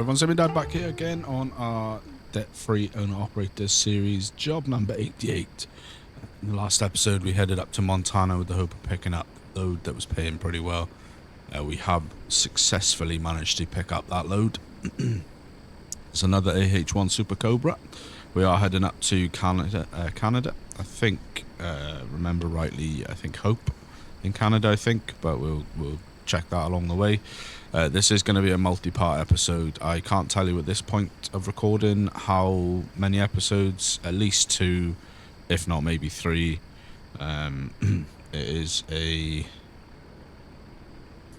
everyone, Sammy Dad back here again on our debt-free owner-operator series, job number 88. In the last episode, we headed up to Montana with the hope of picking up a load that was paying pretty well. We have successfully managed to pick up that load. It's another AH-1 Super Cobra. We are heading up to Canada. I think, remember rightly, I think Hope in Canada, I think, but we'll check that along the way. This is going to be a multi-part episode. I can't tell you at this point of recording how many episodes, at least 2, if not maybe 3. It is a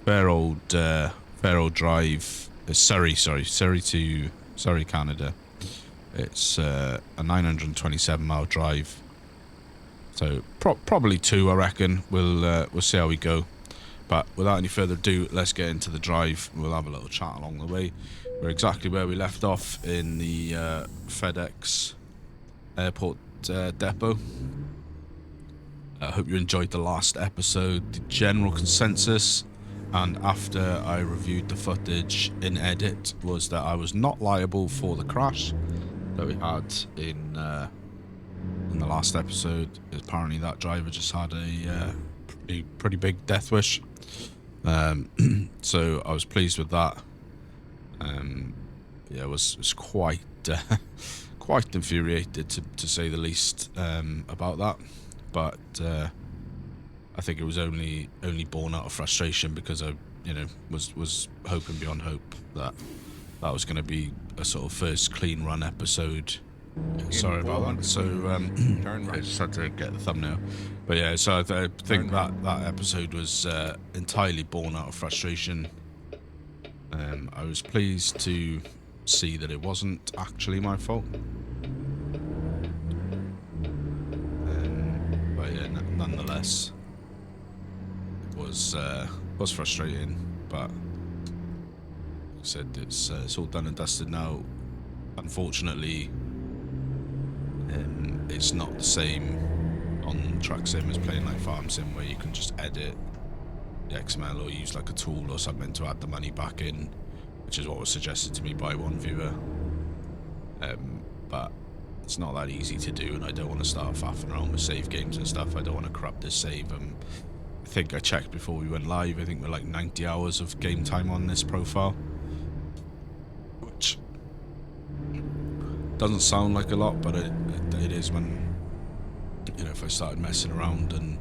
fair old drive. Surrey to Surrey, Canada. It's a 927-mile drive. So probably 2, I reckon. We'll see how we go. But without any further ado, let's get into the drive. We'll have a little chat along the way. We're exactly where we left off in the FedEx airport depot. I hope you enjoyed the last episode. The general consensus, and after I reviewed the footage in edit, was that I was not liable for the crash that we had in the last episode. Apparently that driver just had a pretty big death wish. So I was pleased with that. Yeah, I was quite quite infuriated to say the least about that, but I think it was only born out of frustration because I was hoping beyond hope that was going to be a sort of first clean run episode. Sorry about that. So I just had to get the thumbnail. But yeah, so I think that episode was entirely born out of frustration. I was pleased to see that it wasn't actually my fault. But yeah, nonetheless, it was frustrating. But like I said, it's all done and dusted now. Unfortunately, it's not the same on track sim as playing like farm sim, where you can just edit the XML or use like a tool or something to add the money back in, which is what was suggested to me by one viewer. But it's not that easy to do, and I don't want to start faffing around with save games and stuff. I don't want to corrupt this save. I think I checked before we went live. I think we're like 90 hours of game time on this profile, which doesn't sound like a lot, but it is when, if I started messing around and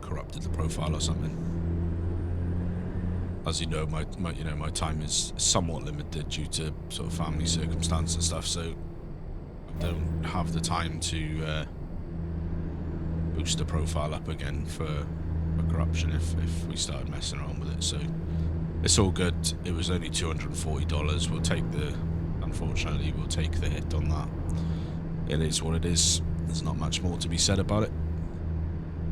corrupted the profile or something. As you know, my time is somewhat limited due to sort of family circumstance and stuff, so I don't have the time to boost the profile up again for corruption if we started messing around with it. So it's all good. It was only $240. Unfortunately, we'll take the hit on that. It is what it is. There's not much more to be said about it.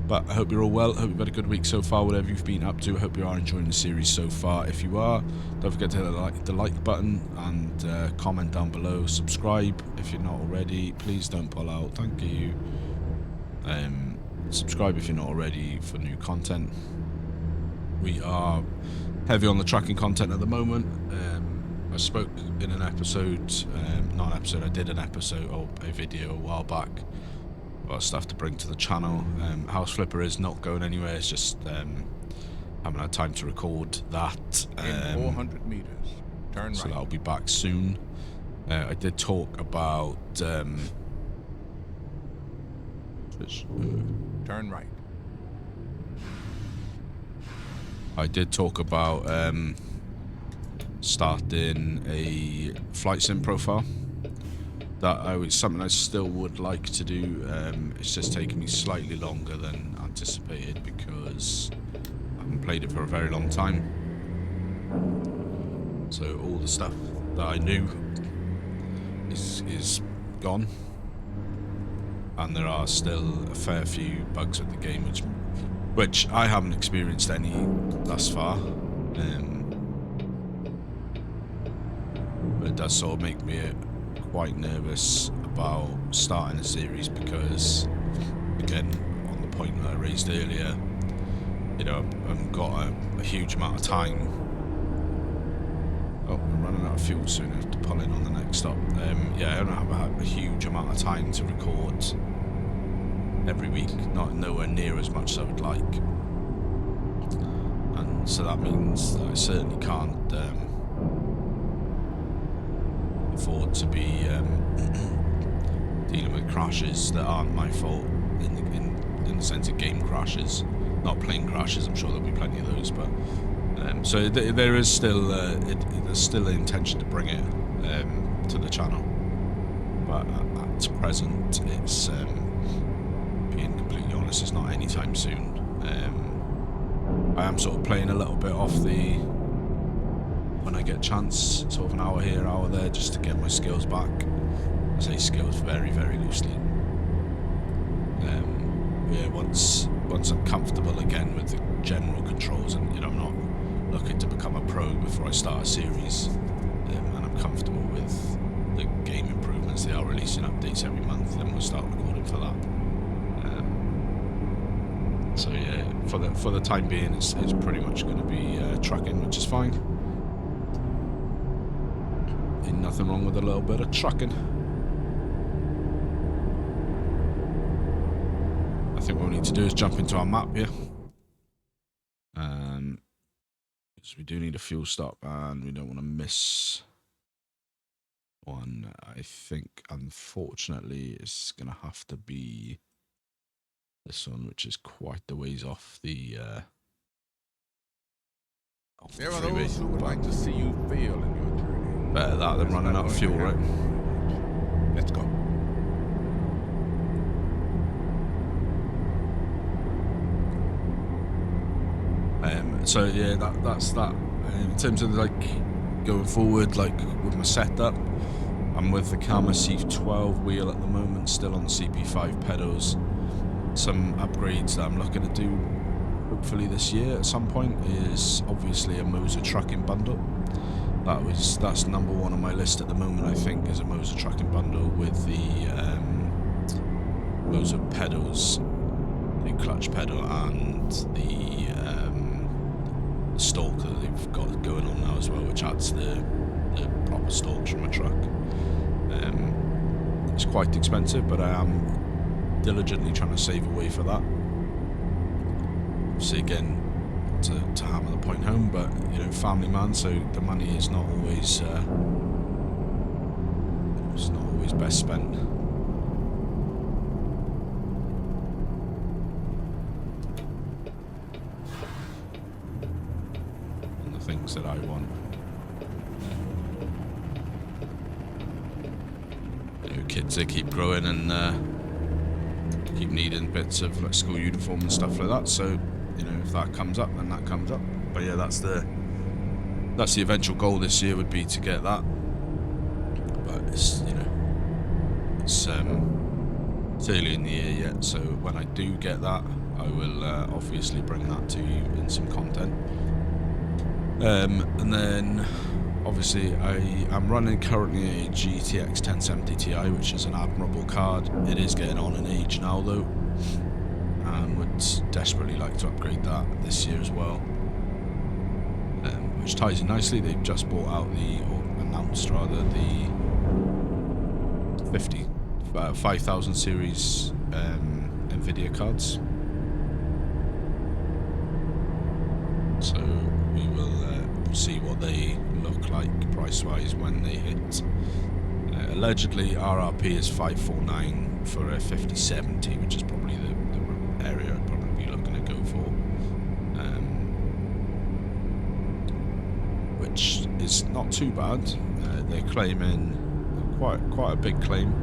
But I hope you're all well. I hope you've had a good week so far, whatever you've been up to. I hope you are enjoying the series so far. If you are, don't forget to hit the like button and comment down below. Subscribe if you're not already. Please don't pull out. Thank you. Subscribe if you're not already for new content. We are heavy on the tracking content at the moment. I spoke in an episode, not an episode, I did an episode or a video a while back about stuff to bring to the channel. House Flipper is not going anywhere, it's just haven't had time to record that. In 400 meters, turn right. So that'll be back soon. I did talk about... turn right. I did talk about... starting a flight sim profile. That was something I still would like to do. It's just taking me slightly longer than anticipated because I haven't played it for a very long time. So all the stuff that I knew is gone, and there are still a fair few bugs with the game, which I haven't experienced any thus far. But it does sort of make me quite nervous about starting a series because, again, on the point that I raised earlier, I've got a huge amount of time. Oh, I'm running out of fuel soon. I have to pull in on the next stop. Yeah, I don't have a huge amount of time to record every week. Nowhere near as much as I would like. And so that means that I certainly can't afford to be dealing with crashes that aren't my fault in the sense of game crashes, not plane crashes. I'm sure there'll be plenty of those, but so there is still there's still an intention to bring it to the channel, but at present it's being completely honest, it's not anytime soon. I am sort of playing a little bit off the when I get a chance, sort of an hour here, hour there, just to get my skills back. I say skills very, very loosely. Yeah, once I'm comfortable again with the general controls, and I'm not looking to become a pro before I start a series, and I'm comfortable with the game improvements. They are releasing updates every month, then we'll start recording for that. So yeah, for the time being, it's pretty much going to be trucking, which is fine. Ain't nothing wrong with a little bit of trucking. I think what we need to do is jump into our map here. Because we do need a fuel stop and we don't want to miss one. I think, unfortunately, it's going to have to be this one, which is quite the ways off the There are freeway. those who would like to see you fail in your journey. Better that than running out of fuel, right? Let's go. So yeah, that's that. In terms of like going forward, like with my setup, I'm with the Karma C12 wheel at the moment, still on the CP5 pedals. Some upgrades that I'm looking to do, hopefully this year at some point, is obviously a Moser trucking bundle. That's number one on my list at the moment. I think is a Moser trucking bundle with the Moser pedals, the clutch pedal, and the stalk that they've got going on now as well, which adds the proper stalks from a truck. It's quite expensive, but I am diligently trying to save away for that. Obviously, again, to hammer the point home, but family man, so the money is not always it's not always best spent. On the things that I want. Kids, they keep growing and keep needing bits of like school uniform and stuff like that, so if that comes up, then that comes up. But yeah, that's the eventual goal this year, would be to get that. But it's it's early in the year yet, so when I do get that, I will obviously bring that to you in some content. And then obviously I am running currently a GTX 1070 Ti, which is an admirable card. It is getting on in age now though, and would desperately like to upgrade that this year as well, which ties in nicely. They've just bought out or announced rather, the 5000 series Nvidia cards, so we will see what they look like price wise when they hit. Allegedly RRP is 549 for a 5070, which is probably the area I'd probably be looking to go for, which is not too bad. They're claiming quite a big claim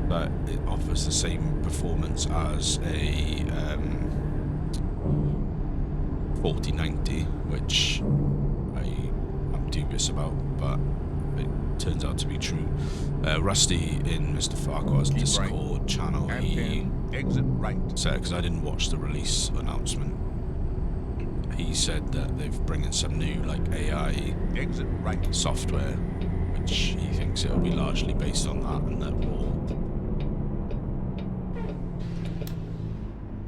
that it offers the same performance as a 4090, which I'm dubious about, but it turns out to be true. Rusty in Mr. Farquhar's Discord channel, he exit right. said, because I didn't watch the release announcement, he said that they've bringing some new like AI Exit right. software, which he thinks it'll be largely based on that, and that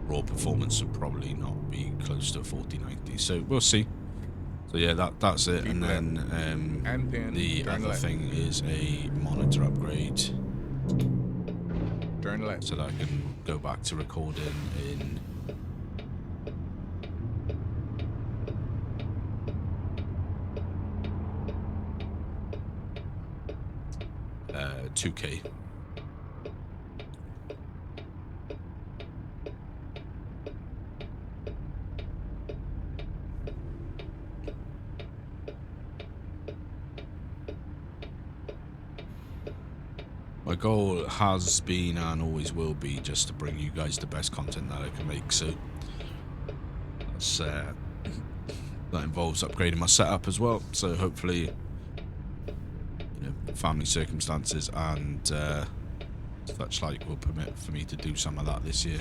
raw performance will probably not be close to a 4090. So we'll see. So yeah, that's it. Keep And left. then And then the turn other left. thing is a monitor upgrade, Turn left. so that I can go back to recording in 2K. My goal has been and always will be just to bring you guys the best content that I can make. So that's that involves upgrading my setup as well. So hopefully, family circumstances and such like will permit for me to do some of that this year.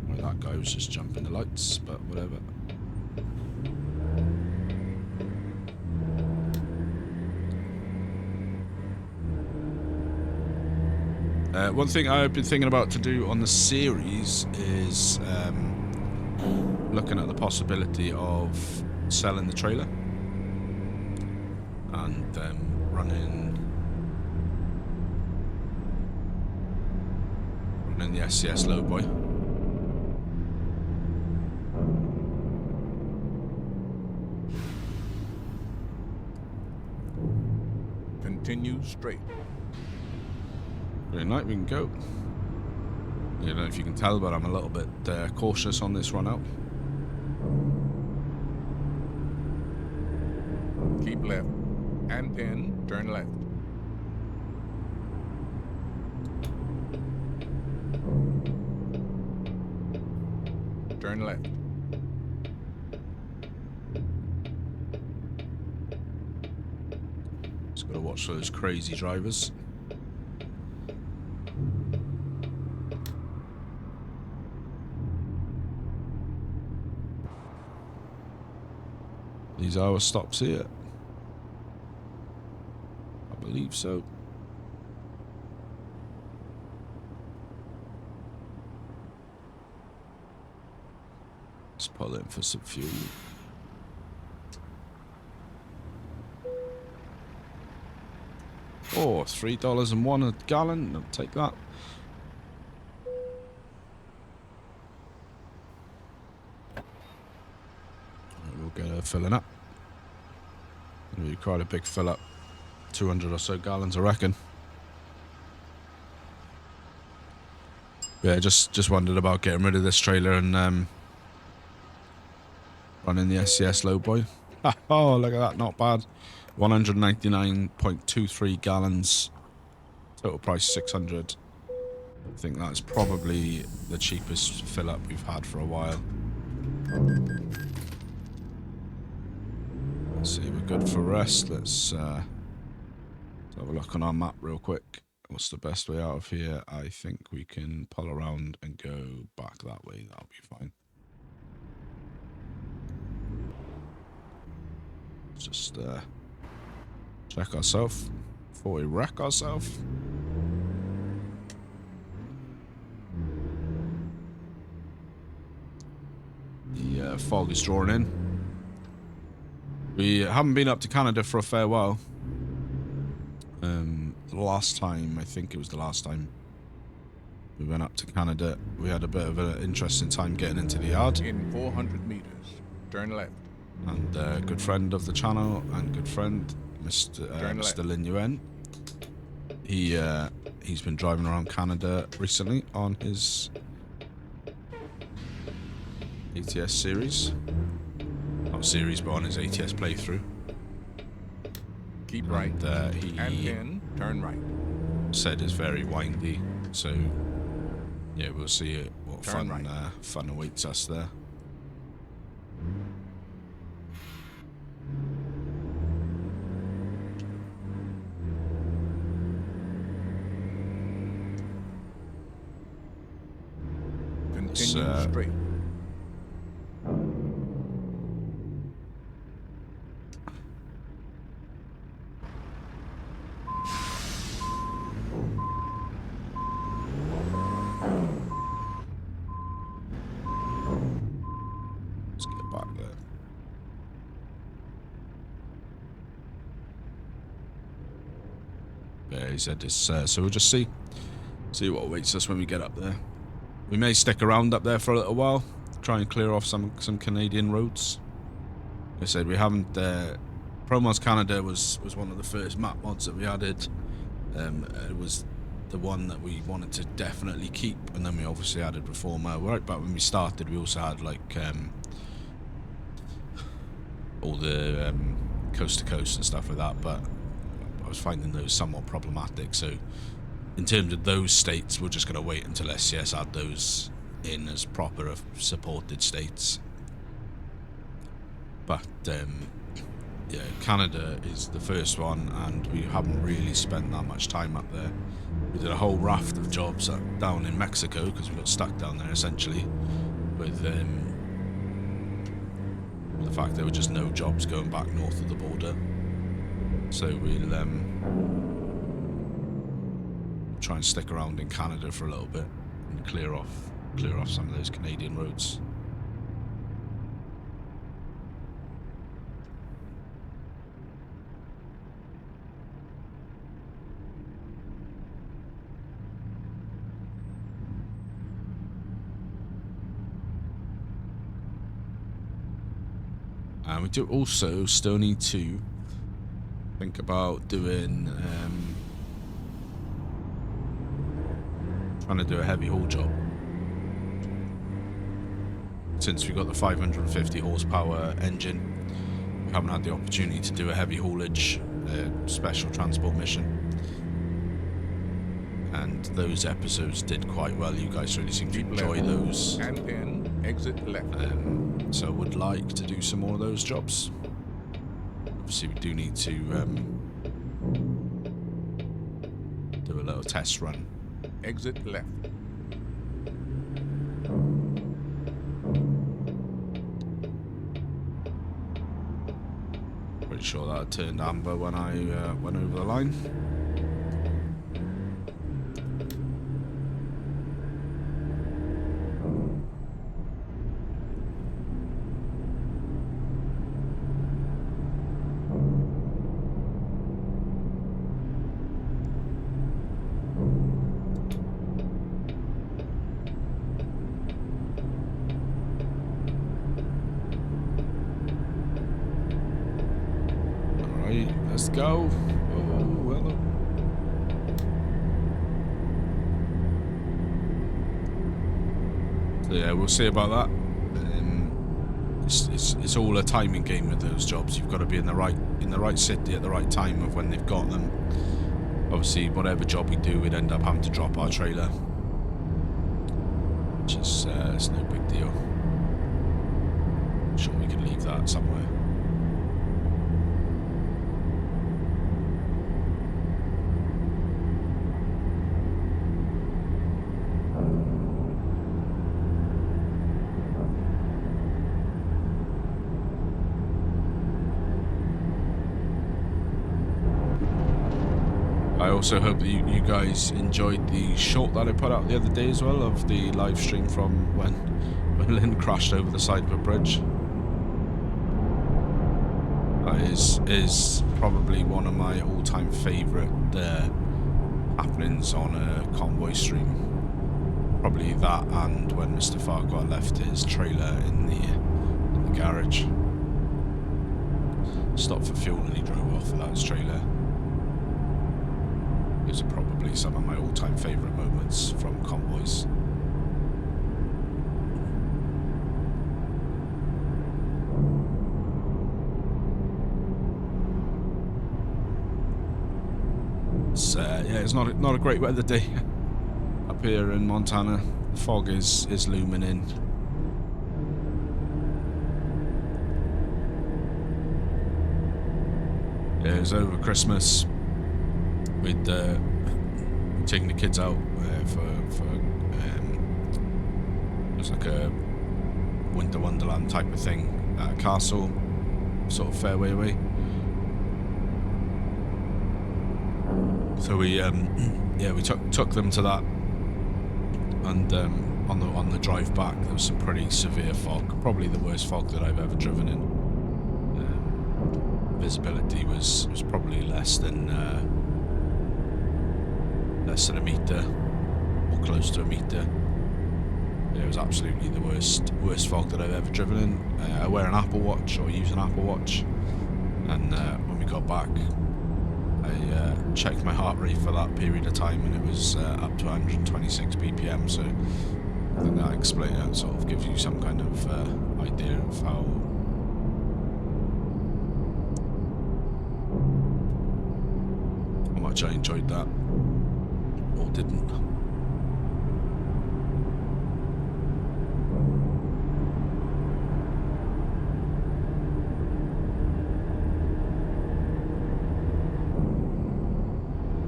Well, that guy was just jumping the lights, but whatever. One thing I've been thinking about to do on the series is looking at the possibility of selling the trailer and running the SCS lowboy. Continue straight. Green light, we can go. I don't know if you can tell, but I'm a little bit cautious on this run out. Keep left. And then turn left. Turn left. Just got to watch those crazy drivers. These are our stops here. I believe so. Let's pull in for some fuel. Oh, $3.01 a gallon. I'll take that. We'll get her filling up. It'll be quite a big fill up. 200 or so gallons, I reckon. Yeah, just wondered about getting rid of this trailer and running the SCS lowboy. Oh, look at that, not bad. 199.23 gallons. Total price 600. I think that's probably the cheapest fill up we've had for a while. Let's see, we're good for rest. Let's have a look on our map real quick. What's the best way out of here? I think we can pull around and go back that way. That'll be fine. Let's just check ourselves before we wreck ourselves. The fog is drawing in. We haven't been up to Canada for a fair while. The last time, I think it was the last time we went up to Canada, we had a bit of an interesting time getting into the yard. In 400 meters, turn left. And a good friend of the channel and good friend, Mr. Lin Yuen. He's been driving around Canada recently on his ATS series. Not series, but on his ATS playthrough. Keep right. He and then turn right. said it's very windy, so yeah, we'll see what Turn fun right. fun awaits us there. Continue straight. he said. So we'll just see what awaits us when we get up there. We may stick around up there for a little while, try and clear off some Canadian roads. Like I said, we haven't. Promos Canada was one of the first map mods that we added. It was the one that we wanted to definitely keep, and then we obviously added Reformer. Right back when we started, we also had like all the coast to coast and stuff like that, but I was finding those somewhat problematic. So in terms of those states, we're just going to wait until SCS add those in as proper supported states. But yeah, Canada is the first one, and we haven't really spent that much time up there. We did a whole raft of jobs down in Mexico because we got stuck down there essentially with the fact there were just no jobs going back north of the border. So we'll try and stick around in Canada for a little bit and clear off some of those Canadian roads. And we do also still need to think about doing trying to do a heavy haul job. Since we got the 550 horsepower engine, we haven't had the opportunity to do a heavy haulage special transport mission. And those episodes did quite well. You guys really seem to enjoy those. And then exit left. So I would like to do some more of those jobs. Obviously we do need to do a little test run. Exit left. Pretty sure that turned amber when I went over the line. Let's go. Oh, hello. So yeah, we'll see about that. It's all a timing game with those jobs. You've got to be in the right city at the right time of when they've got them. Obviously, whatever job we do, we'd end up having to drop our trailer, which is it's no big deal. I'm sure we can leave that somewhere. I also hope that you guys enjoyed the short that I put out the other day as well of the live stream from when Lynn crashed over the side of a bridge. That is probably one of my all-time favourite happenings on a convoy stream. Probably that, and when Mr. Farquhar left his trailer in the garage. Stopped for fuel and he drove off without his trailer. Those are probably some of my all-time favourite moments from convoys. Yeah, it's not a great weather day up here in Montana. The fog is looming in. Yeah, it was over Christmas. We'd taken the kids out for it was like a winter wonderland type of thing at a castle, sort of fairway away. So we we took them to that, and on the drive back there was some pretty severe fog, probably the worst fog that I've ever driven in. Visibility was probably less than less than a metre or close to a metre. It was absolutely the worst fog that I've ever driven in. I wear an Apple Watch, or use an Apple Watch, and when we got back, I checked my heart rate for that period of time, and it was up to 126 BPM. So I think that sort of gives you some kind of idea of how much I enjoyed that, or didn't.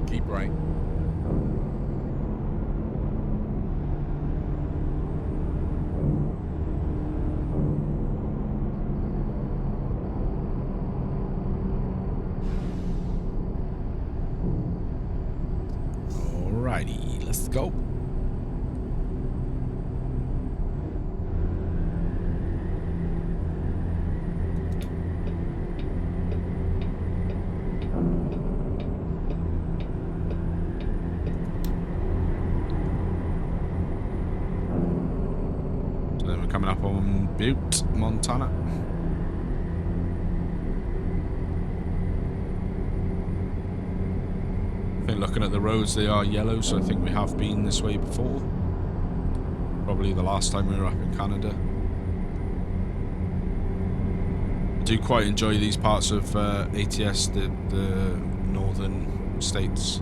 Keep right. Alrighty, let's go. So then we're coming up on Butte, Montana. I think looking at the roads, they are yellow, so I think we have been this way before. Probably the last time we were up in Canada. I do quite enjoy these parts of ATS, the northern states.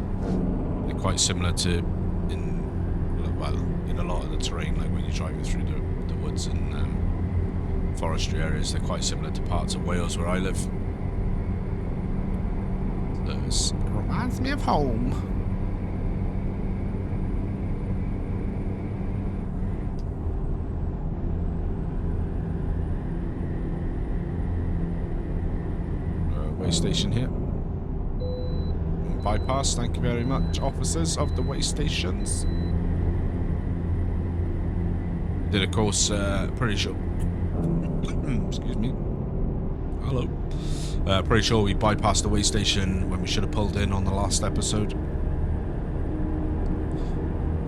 They're quite similar to in a lot of the terrain, like when you're driving through the woods and forestry areas. They're quite similar to parts of Wales where I live. It reminds me of home. Way station here. Bypass, thank you very much, officers of the way stations. Did of course, pretty sure. Excuse me. Hello. Pretty sure we bypassed the way station when we should have pulled in on the last episode.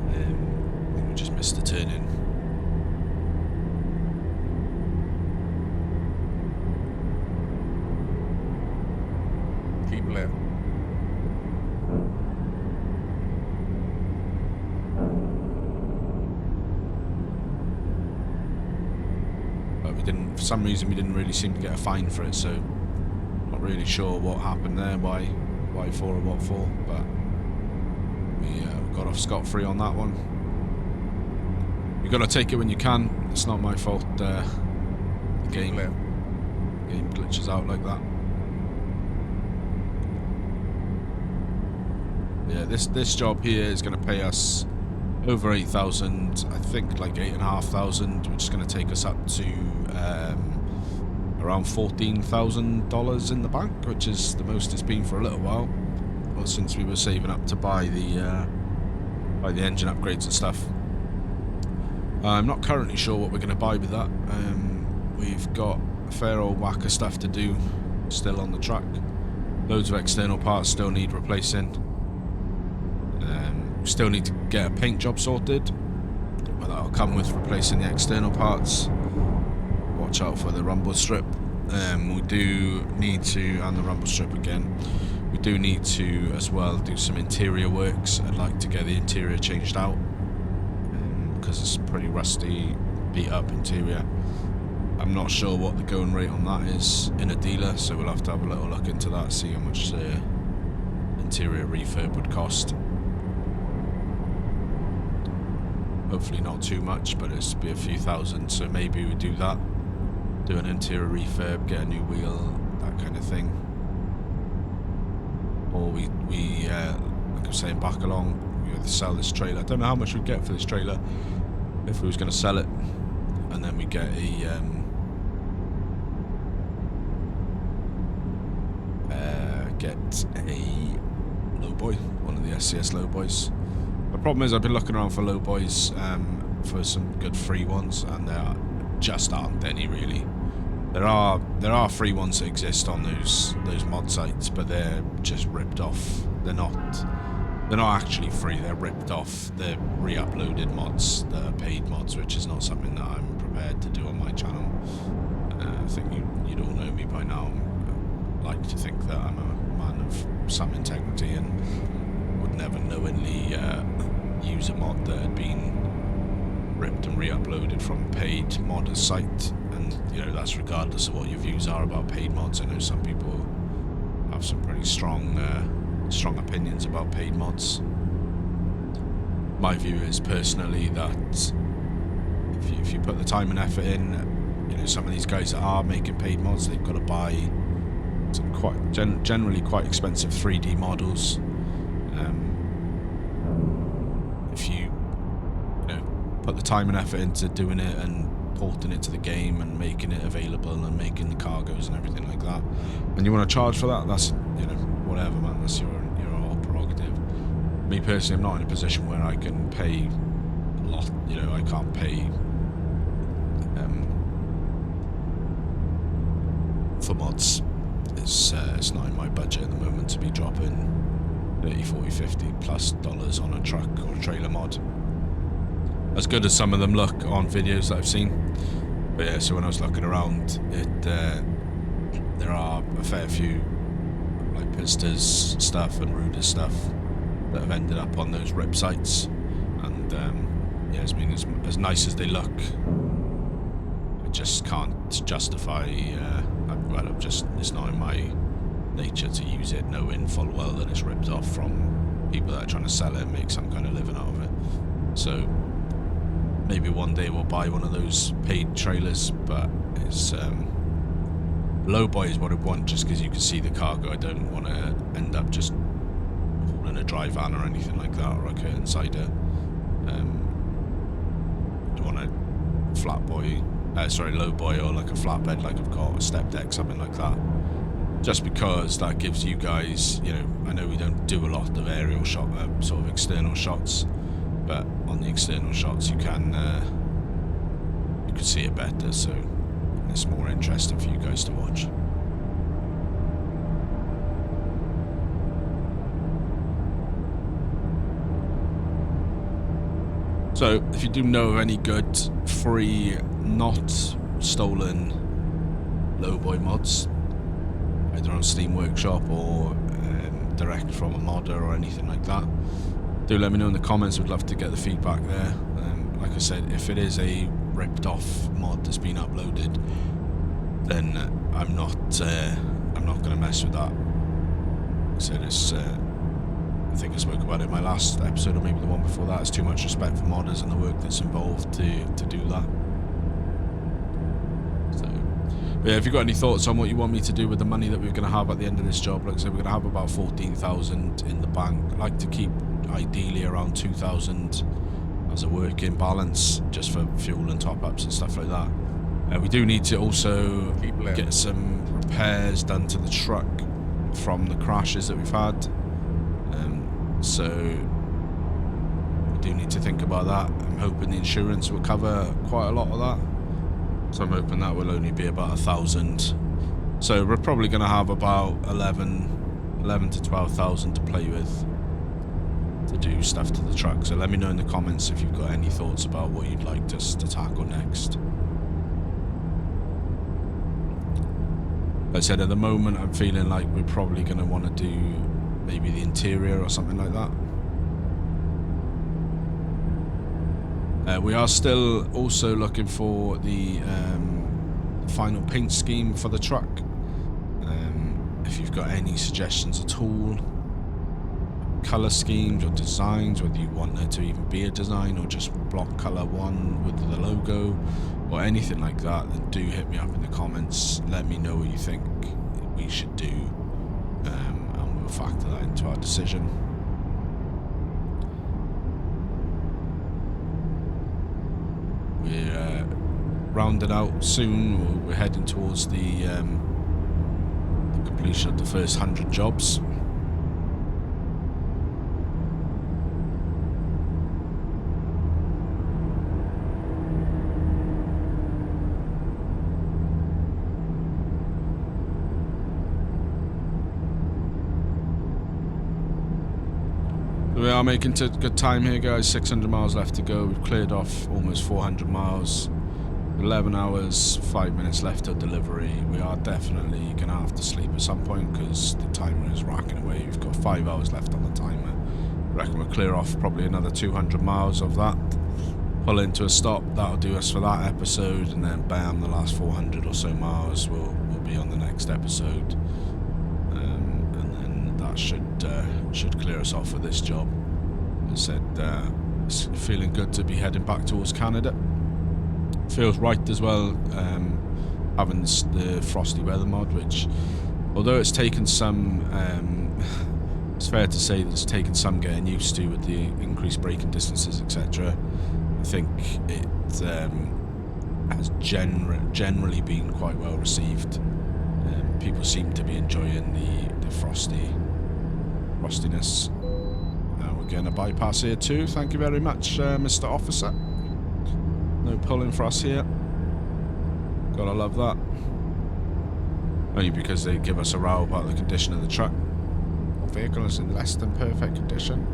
I think we just missed the turn in. Keep left. But we didn't, for some reason, we didn't really seem to get a fine for it, so not really sure what happened there, why for or what for, but we got off scot-free on that one. You got to take it when you can. It's not my fault. The game glitches out like that. Yeah, this job here is going to pay us over 8,000. I think like 8,500, which is going to take us up to around $14,000 in the bank, which is the most it's been for a little while. Well, since we were saving up to buy the engine upgrades and stuff. I'm not currently sure what we're going to buy with that. We've got a fair old whack of stuff to do still on the track. Loads of external parts still need replacing. We still need to get a paint job sorted, but that'll come with replacing the external parts. Watch out for the rumble strip. We do need to, and the rumble strip again, we do need to as well do some interior works. I'd like to get the interior changed out because it's pretty rusty, beat up interior. I'm not sure what the going rate on that is in a dealer, so we'll have to have a little look into that, see how much the interior refurb would cost. Hopefully not too much, but it's be a few thousand, so maybe we do that. Do an interior refurb, get a new wheel, that kind of thing. Or we like I'm saying, back along, we either sell this trailer. I don't know how much we'd get for this trailer if we was going to sell it, and then we get a lowboy, one of the SCS lowboys. The problem is I've been looking around for lowboys for some good free ones, and there just aren't any really. There are free ones that exist on those mod sites, but they're just ripped off. They're not They're not actually free, they're ripped off. They're re-uploaded mods, the paid mods, which is not something that I'm prepared to do on my channel. I think you'd all know me by now. I like to think that I'm a man of some integrity and would never knowingly use a mod that had been ripped and re-uploaded from a paid mod site, and you know, that's regardless of what your views are about paid mods. I know some people have some pretty strong opinions about paid mods. My view is personally that if you put the time and effort in, you know, some of these guys that are making paid mods, they've got to buy some generally quite expensive 3D models. If you put the time and effort into doing it and porting it to the game and making it available and making the cargoes and everything like that, and you want to charge for that, that's, you know, whatever, man, that's your whole prerogative. Me personally, I'm not in a position where I can pay a lot, you know, I can't pay for mods. It's not in my budget at the moment to be dropping 30, 40, 50 plus dollars on a truck or a trailer mod. As good as some of them look on videos that I've seen. But yeah, so when I was looking around, there are a fair few like Pistas stuff and Rotors stuff that have ended up on those rip sites. And yeah, I mean, as nice as they look, I just can't justify, it's not in my nature to use it knowing full well that it's ripped off from people that are trying to sell it and make some kind of living out of it. So maybe one day we'll buy one of those paid trailers, but it's low buy is what I want, just because you can see the cargo. I don't want to end up just hauling a dry van or anything like that, or a curtain cider. I want a low buy, or like a flatbed like I've got, a step deck, something like that. Just because that gives you guys, you know, I know we don't do a lot of aerial shot, sort of external shots, but on the external shots you can see it better, so it's more interesting for you guys to watch. So if you do know of any good free, not stolen lowboy mods, either on Steam Workshop or direct from a modder or anything like that, do let me know in the comments. Would love to get the feedback there. Like I said, if it is a ripped off mod that's been uploaded, then I'm not going to mess with that. So it's I think I spoke about it in my last episode, or maybe the one before that. It's too much respect for modders and the work that's involved to do that. So, but yeah, if you've got any thoughts on what you want me to do with the money that we're going to have at the end of this job, like I said, we're going to have about 14,000 in the bank. I'd like to keep ideally around 2,000 as a working balance, just for fuel and top-ups and stuff like that. We do need to also get some repairs done to the truck from the crashes that we've had. So we do need to think about that. I'm hoping the insurance will cover quite a lot of that. So I'm hoping that will only be about 1,000. So we're probably going to have about 11 to 12,000 to play with to do stuff to the truck. So let me know in the comments if you've got any thoughts about what you'd like us to tackle next. Like I said, at the moment I'm feeling like we're probably going to want to do maybe the interior or something like that. We are still also looking for the final paint scheme for the truck. If you've got any suggestions at all, color schemes or designs, whether you want there to even be a design or just block color one with the logo or anything like that, then do hit me up in the comments. Let me know what you think we should do, and we'll factor that into our decision. We're rounding out soon. We're heading towards the completion of the first 100 jobs. We are making good time here, guys. 600 miles left to go. We've cleared off almost 400 miles. 11 hours, 5 minutes left till delivery. We are definitely going to have to sleep at some point because the timer is racking away. We've got 5 hours left on the timer. I reckon we'll clear off probably another 200 miles of that. Pull into a stop. That'll do us for that episode, and then bam, the last 400 or so miles will be on the next episode. And then that should clear us off for this job. As I said, it's feeling good to be heading back towards Canada. Feels right as well, having the frosty weather mod, which, although it's taken some, it's fair to say that it's taken some getting used to with the increased braking distances, etc. I think it has generally been quite well received. People seem to be enjoying the frostiness. We're getting a bypass here too. Thank you very much, Mr. Officer. No pulling for us here. Gotta love that. Only because they give us a row about the condition of the truck. Our vehicle is in less than perfect condition.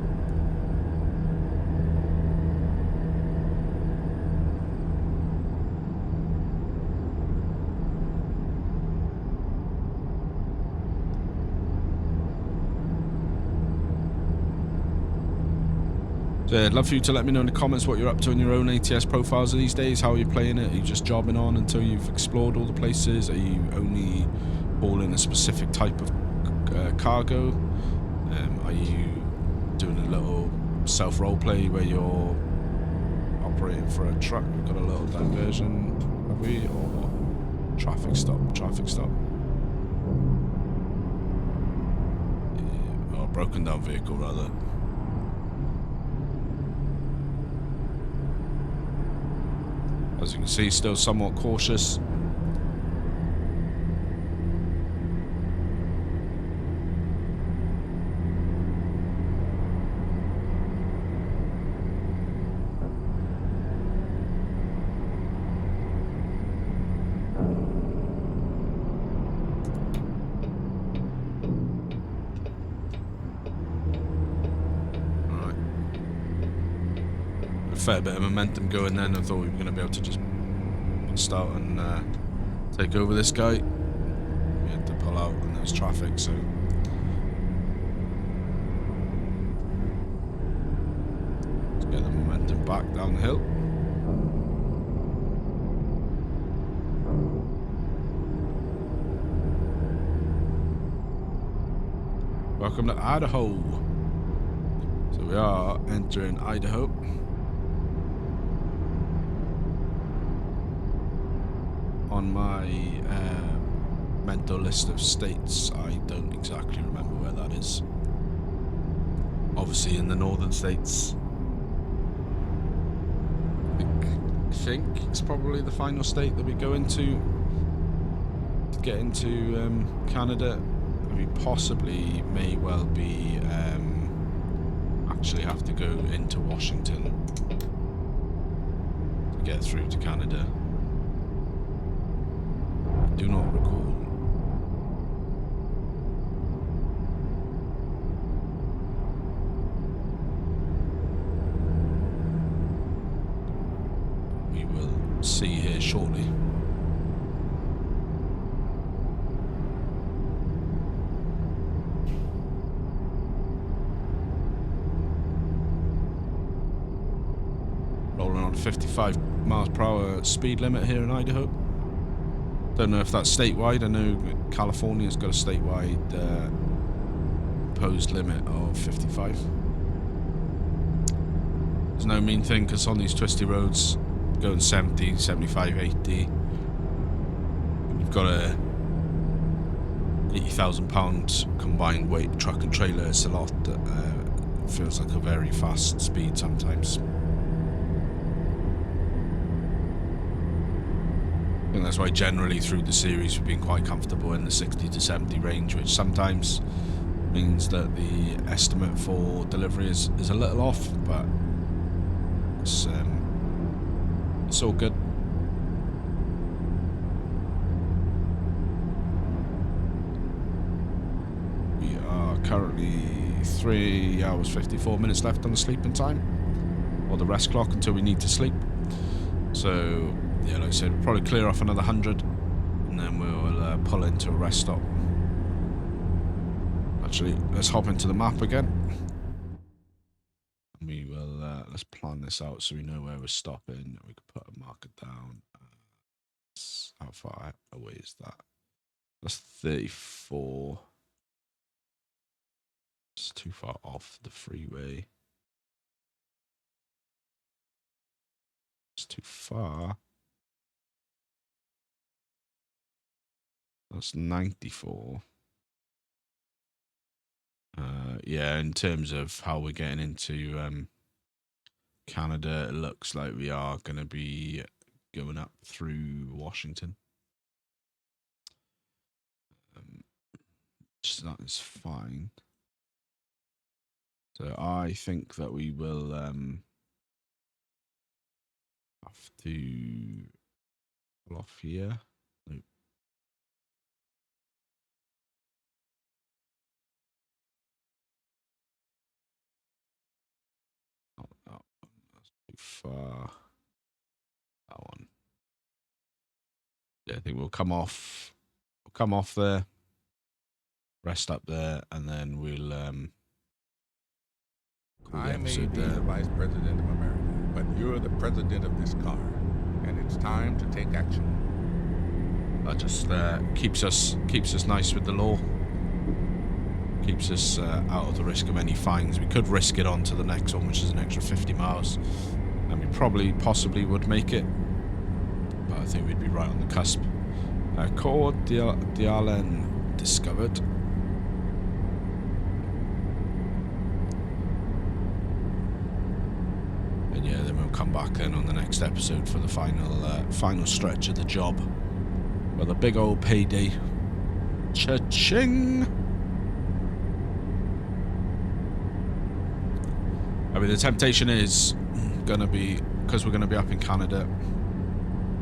So I'd love for you to let me know in the comments what you're up to in your own ATS profiles these days. How are you playing it? Are you just jobbing on until you've explored all the places? Are you only hauling a specific type of cargo? Are you doing a little self roleplay where you're operating for a truck? We've got a little diversion, have we? Or traffic stop? Yeah, or broken down vehicle rather. As you can see, still somewhat cautious. Fair bit of momentum going then. I thought we were going to be able to just start and take over this guy. We had to pull out and there's traffic, so let's get the momentum back down the hill. Welcome to Idaho. So we are entering Idaho. On my mental list of states, I don't exactly remember where that is. Obviously in the northern states. I think it's probably the final state that we go into to get into Canada. We possibly may well be actually have to go into Washington to get through to Canada. Do not recall. We will see here shortly. Rolling on 55 miles per hour speed limit here in Idaho. Don't know if that's statewide. I know California's got a statewide imposed limit of 55. There's no mean thing because on these twisty roads, going 70, 75, 80, you've got a 80,000 pound combined weight truck and trailer. It's a lot. Feels like a very fast speed sometimes. I think that's why generally through the series we've been quite comfortable in the 60 to 70 range, which sometimes means that the estimate for delivery is a little off, but it's all good. We are currently 3 hours 54 minutes left on the sleeping time, or the rest clock until we need to sleep. So yeah, like I said, we'll probably clear off another 100, and then we'll pull into a rest stop. Actually, let's hop into the map again. We will let's plan this out so we know where we're stopping. We can put a marker down. How far away is that? That's 34. It's too far off the freeway. It's too far. That's 94. Yeah, in terms of how we're getting into Canada, it looks like we are going to be going up through Washington. That is fine. So I think that we will have to pull off here. Nope. Oh, that's too far. That one. Yeah, I think we'll come off. We'll come off there. Rest up there, and then we'll I may be the Vice President of America, but you're the president of this car, and it's time to take action. That just keeps us nice with the law. Keeps us out of the risk of any fines. We could risk it on to the next one, which is an extra 50 miles, and we possibly would make it, but I think we'd be right on the cusp. Cord Dialen discovered. And yeah, then we'll come back then on the next episode for the final stretch of the job. Well, the big old payday. Cha-ching! I mean, the temptation is gonna be, because we're gonna be up in Canada,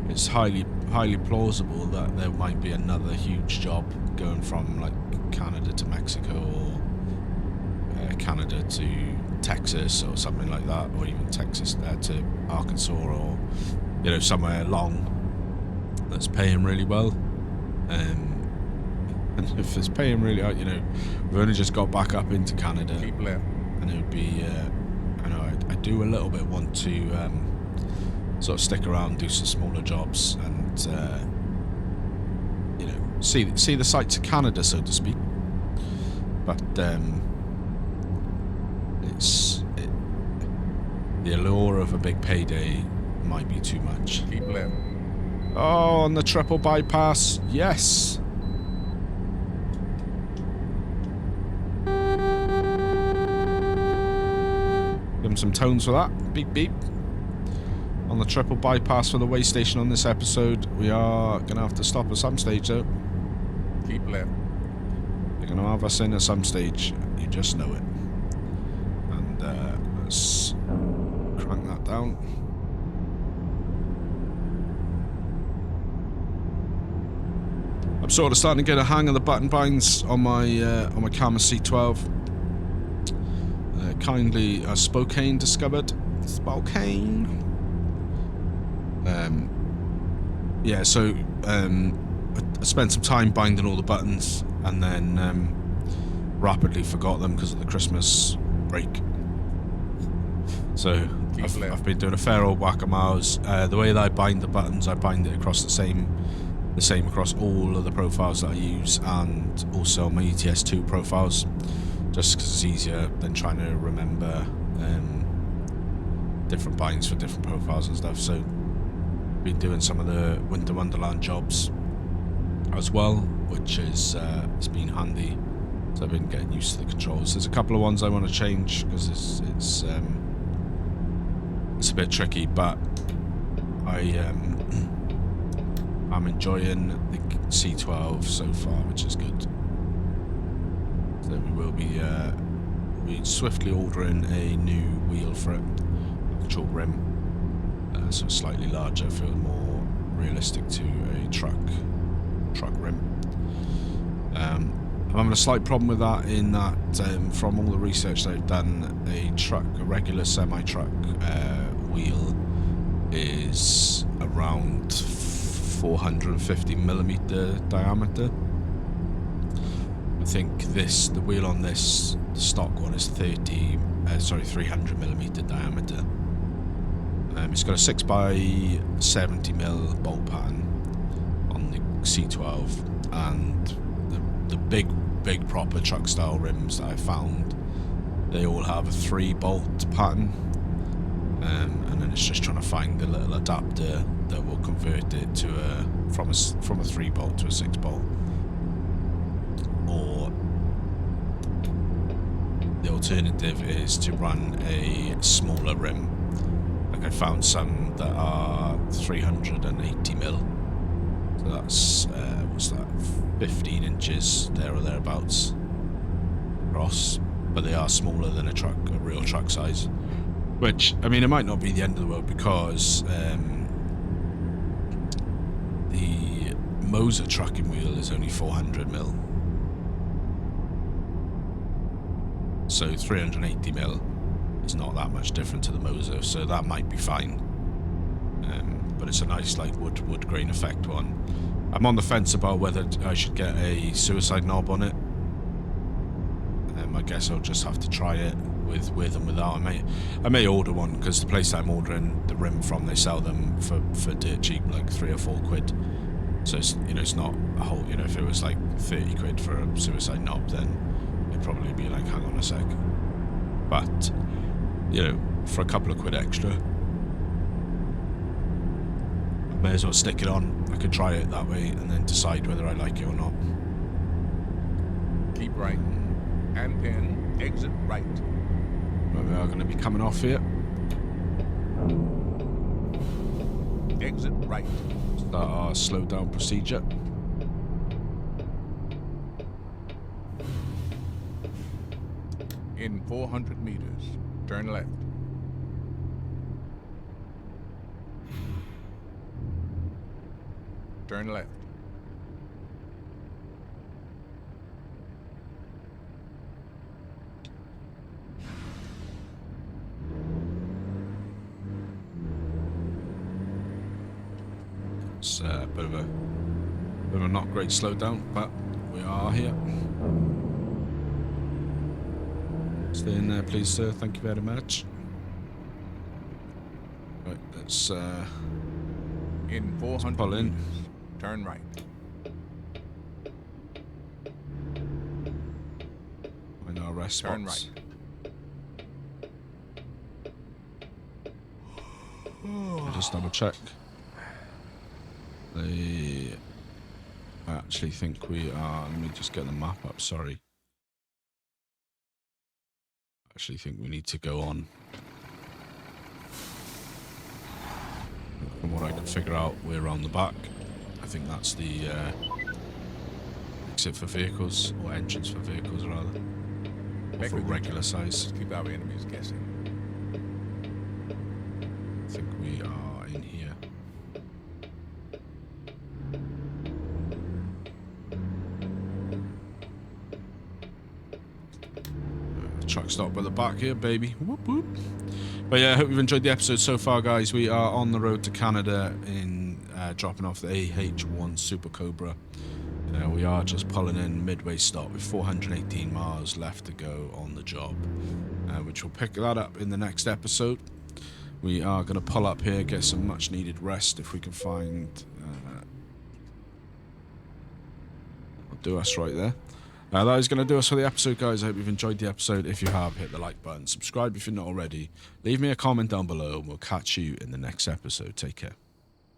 it's highly plausible that there might be another huge job going from like Canada to Mexico, or Canada to Texas or something like that, or even Texas to Arkansas, or somewhere along that's paying really well. And if it's paying really, we've only just got back up into Canada. Keep left. And it would be, I do a little bit want to sort of stick around, do some smaller jobs, and see the sights of Canada, so to speak. But the allure of a big payday might be too much. Keep left. Oh, on the triple bypass, yes. Give him some tones for that. Beep beep. On the triple bypass for the way station on this episode, we are gonna have to stop at some stage though. Keep left. They're gonna have us in at some stage. You just know it. And let's crank that down. I'm sort of starting to get a hang of the button binds on my Camera C12. Kindly Spokane discovered. Spokane. Yeah, so I spent some time binding all the buttons, and then rapidly forgot them because of the Christmas break. So I've been doing a fair old whack of miles. The way that I bind the buttons, I bind it across the same across all of the profiles that I use, and also my ATS2 profiles, just because it's easier than trying to remember different binds for different profiles and stuff. So been doing some of the Winter Wonderland jobs as well, which is it's been handy. So I've been getting used to the controls. There's a couple of ones I want to change because it's a bit tricky, but I'm enjoying the C12 so far, which is good. So we will be swiftly ordering a new wheel for it, actual rim. So slightly larger, feel more realistic to a truck rim. I'm having a slight problem with that in that from all the research that I've done, a regular semi-truck wheel is around 450mm diameter. I think the wheel on this, the stock one, is 300mm diameter. It's got a 6x70mm bolt pattern on the C12, and the big proper truck style rims that I found, they all have a 3-bolt pattern, and then it's just trying to find the little adapter that will convert it to from a 3-bolt to a 6-bolt. Or the alternative is to run a smaller rim. Like I found some that are 380mm, so that's what's that, 15 inches there or thereabouts across, but they are smaller than a real truck size. Which, I mean, it might not be the end of the world, because the Moser trucking wheel is only 400mm. So 380mm is not that much different to the Moser, so that might be fine. But it's a nice, like, wood grain effect one. I'm on the fence about whether I should get a suicide knob on it. I guess I'll just have to try it with and without. I may order one, because the place I'm ordering the rim from, they sell them for dirt cheap, like 3 or 4 quid. So it's, you know, it's not a whole, you know, if it was like 30 quid for a suicide knob, then it'd probably be like, hang on a sec. But, you know, for a couple of quid extra, I may as well stick it on. I could try it that way and then decide whether I like it or not. Keep right, and then exit right. We are going to be coming off here. Exit right. Start our slow down procedure. In 400 meters, turn left. Turn left. It's a bit of a not great slowdown, but we are here. Stay in there, please, sir. Thank you very much. Right, let's in 400 pull in. meters, turn right. Find our rest spots. Turn right. I'll just double check. I actually think we are. Let me just get the map up. Sorry. I actually think we need to go on. From what I can figure out, we're on the back. I think that's the exit for vehicles, or entrance for vehicles rather, or for regular size. Keep our enemies guessing. I think we are in here. Truck stop by the back here, baby. Whoop whoop. But yeah, I hope you've enjoyed the episode so far, guys. We are on the road to Canada in dropping off the AH-1 Super Cobra. We are just pulling in midway stop with 418 miles left to go on the job, which we'll pick that up in the next episode. We are going to pull up here, get some much needed rest if we can find. I'll do us right there. That is going to do us for the episode, guys. I hope you've enjoyed the episode. If you have, hit the like button. Subscribe if you're not already. Leave me a comment down below, and we'll catch you in the next episode. Take care.